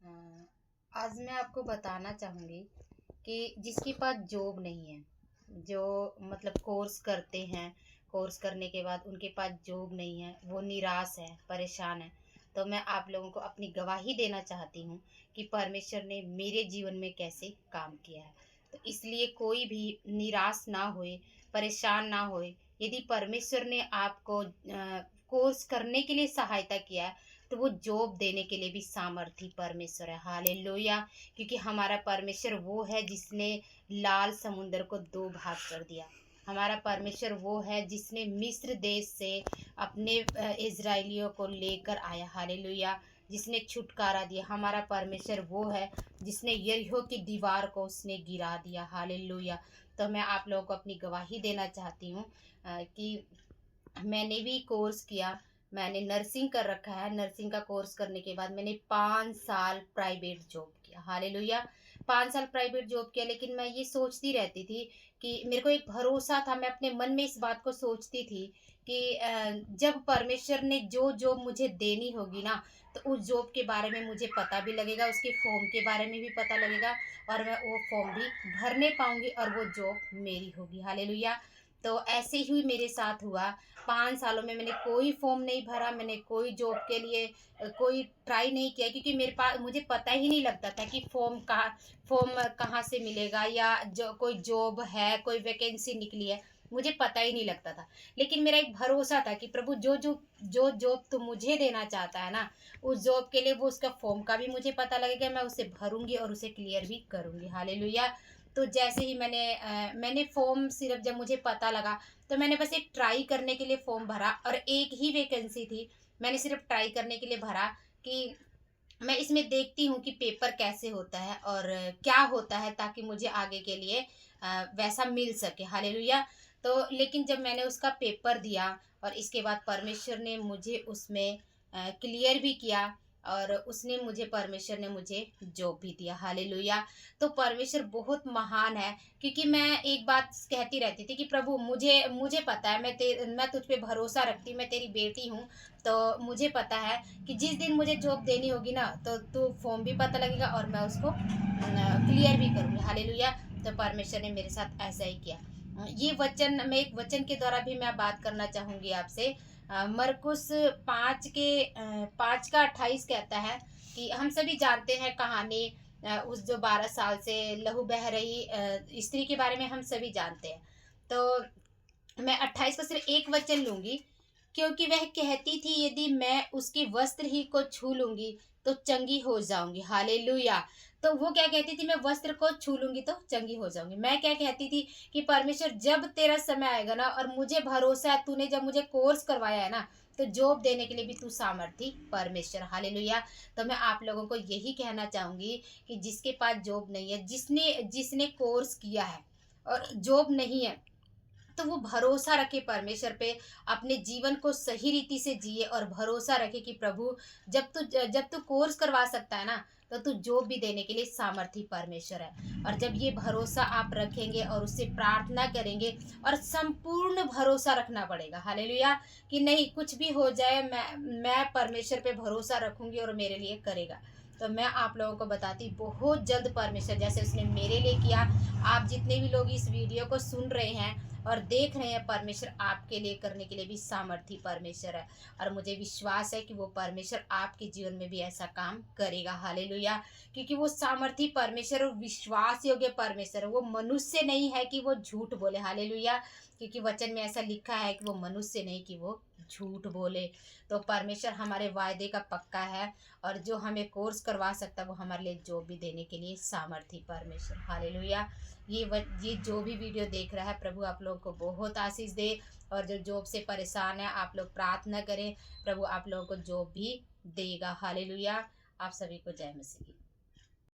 अ, आज मैं आपको बताना चाहूँगी कि जिसके पास जॉब नहीं है, जो मतलब कोर्स करते हैं, कोर्स करने के बाद उनके पास जॉब नहीं है, वो निराश है, परेशान है। तो मैं आप लोगों को अपनी गवाही देना चाहती हूँ कि परमेश्वर ने मेरे जीवन में कैसे काम किया है। तो इसलिए कोई भी निराश ना होए, परेशान ना होए। यदि परमेश्वर ने आपको कोर्स करने के लिए सहायता किया है, तो वो जॉब देने के लिए भी सामर्थी परमेश्वर है। हालेलुया। क्योंकि हमारा परमेश्वर वो है जिसने लाल समुद्र को दो भाग कर दिया। हमारा परमेश्वर वो है जिसने मिस्र देश से अपने इज़राइलियों को लेकर आया। हालेलुया। जिसने छुटकारा दिया। हमारा परमेश्वर वो है जिसने यरीहो की दीवार को उसने गिरा दिया। हालेलुया। तो मैं आप लोगों को अपनी गवाही देना चाहती हूँ कि मैंने भी कोर्स किया। मैंने नर्सिंग कर रखा है। नर्सिंग का कोर्स करने के बाद मैंने 5 साल प्राइवेट जॉब किया। हालेलुया। 5 साल प्राइवेट जॉब किया, लेकिन मैं ये सोचती रहती थी कि मेरे को एक भरोसा था, मैं अपने मन में इस बात को सोचती थी कि जब परमेश्वर ने जो जॉब मुझे देनी होगी ना, तो उस जॉब के बारे में मुझे पता भी लगेगा, उसके फॉर्म के बारे में भी पता लगेगा और मैं वो फॉर्म भी भरने पाऊँगी और वो जॉब मेरी होगी। हालेलुया। तो ऐसे ही मेरे साथ हुआ। 5 सालों में मैंने कोई फ़ॉर्म नहीं भरा, मैंने कोई जॉब के लिए कोई ट्राई नहीं किया, क्योंकि मेरे पास मुझे पता ही नहीं लगता था कि फ़ॉर्म कहाँ से मिलेगा या जो कोई जॉब है, कोई वैकेंसी निकली है, मुझे पता ही नहीं लगता था। लेकिन मेरा एक भरोसा था कि प्रभु जो जॉब तू मुझे देना चाहता है ना, उस जॉब के लिए वो उसका फ़ॉर्म का भी मुझे पता लगेगा, मैं उसे भरूँगी और उसे क्लियर भी करूँगी। हालेलुया। तो जैसे ही मैंने फ़ॉर्म सिर्फ़ जब मुझे पता लगा, तो मैंने बस एक ट्राई करने के लिए फॉर्म भरा और एक ही वैकेंसी थी। मैंने सिर्फ ट्राई करने के लिए भरा कि मैं इसमें देखती हूँ कि पेपर कैसे होता है और क्या होता है, ताकि मुझे आगे के लिए वैसा मिल सके। हालेलुया। तो लेकिन जब मैंने उसका पेपर दिया और इसके बाद परमेश्वर ने मुझे उसमें क्लियर भी किया और उसने मुझे परमेश्वर ने मुझे जॉब भी दिया। हालेलुया। तो परमेश्वर बहुत महान है, क्योंकि मैं एक बात कहती रहती थी कि प्रभु मुझे मुझे पता है, मैं तुझ पे भरोसा रखती, मैं तेरी बेटी हूँ। तो मुझे पता है कि जिस दिन मुझे जॉब देनी होगी ना, तो तू फॉर्म भी पता लगेगा और मैं उसको क्लियर भी करूँगी। हालेलुया। तो परमेश्वर ने मेरे साथ ऐसा ही किया। ये वचन मैं एक वचन के द्वारा भी मैं बात करना चाहूँगी आपसे। मरकुस 5 का 28 कहता है कि हम सभी जानते हैं कहानी, उस जो 12 साल से लहू बह रही स्त्री के बारे में हम सभी जानते हैं। तो मैं 28 का सिर्फ एक वचन लूंगी। क्योंकि वह कहती थी, यदि मैं उसके वस्त्र ही को छू लूंगी तो चंगी हो जाऊंगी। हालेलुया। तो वो क्या कहती थी, मैं वस्त्र को छू लूंगी तो चंगी हो जाऊंगी। मैं क्या कहती थी कि परमेश्वर जब तेरा समय आएगा ना, और मुझे भरोसा है, तूने जब मुझे कोर्स करवाया है ना, तो जॉब देने के लिए भी तू सामर्थी परमेश्वर। हालेलुया। तो मैं आप लोगों को यही कहना चाहूंगी कि जिसके पास जॉब नहीं है, जिसने जिसने कोर्स किया है और जॉब नहीं है, तो वो भरोसा रखे परमेश्वर पे, अपने जीवन को सही रीति से जिए और भरोसा रखे कि प्रभु जब तू कोर्स करवा सकता है ना, तो तू जॉब भी देने के लिए सामर्थी परमेश्वर है। और जब ये भरोसा आप रखेंगे और उससे प्रार्थना करेंगे, और संपूर्ण भरोसा रखना पड़ेगा। हालेलुया। कि नहीं, कुछ भी हो जाए, मैं परमेश्वर पे भरोसा रखूंगी और मेरे लिए करेगा। तो मैं आप लोगों को बताती, बहुत जल्द परमेश्वर जैसे उसने मेरे लिए किया, आप जितने भी लोग इस वीडियो को सुन रहे हैं और देख रहे हैं, परमेश्वर आपके लिए करने के लिए भी सामर्थी परमेश्वर है। और मुझे विश्वास है कि वो परमेश्वर आपके जीवन में भी ऐसा काम करेगा। हालेलुया। क्योंकि वो सामर्थी परमेश्वर और विश्वास योग्य परमेश्वर है। वो मनुष्य नहीं है कि वो झूठ बोले। हालेलुया। क्योंकि वचन में ऐसा लिखा है कि वो मनुष्य नहीं कि वो झूठ बोले। तो परमेश्वर हमारे वायदे का पक्का है, और जो हमें कोर्स करवा सकता है वो हमारे लिए जॉब भी देने के लिए सामर्थी परमेश्वर। हालेलुया। ये जो भी वीडियो देख रहा है, प्रभु आप लोगों को बहुत आशीष दे। और जो जॉब से परेशान है, आप लोग प्रार्थना करें, प्रभु आप लोगों को जॉब भी देगा। हालेलुया। आप सभी को जय मसीह की।